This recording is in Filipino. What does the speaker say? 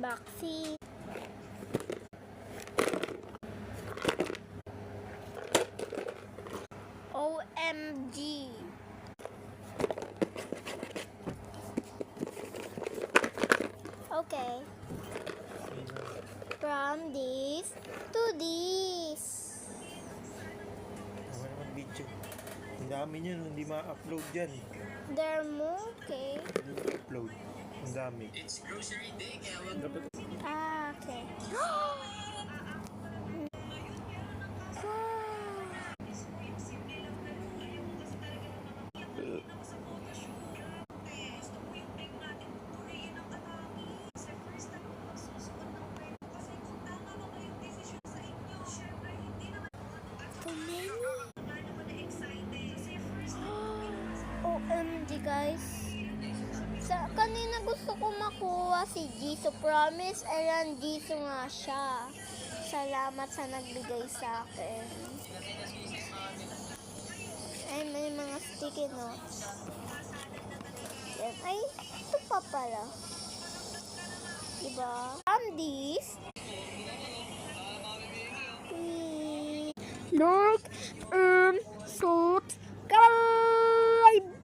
Boxy. OMG. Okay. From this to this. Tama naman video. Ang dami niyan, hindi ma-upload dyan. There mo, okay. Hindi ma-upload. Ang dami. It's grocery day, kaya wag Ah, okay. OMG guys. Kanina gusto ko makuha si Jisoo. Promise, ayan, Jisoo nga siya. Salamat sa nagbigay sa akin. Ay, may mga sticky notes. Yan. Ay, ito pa pala. Diba? This. Look.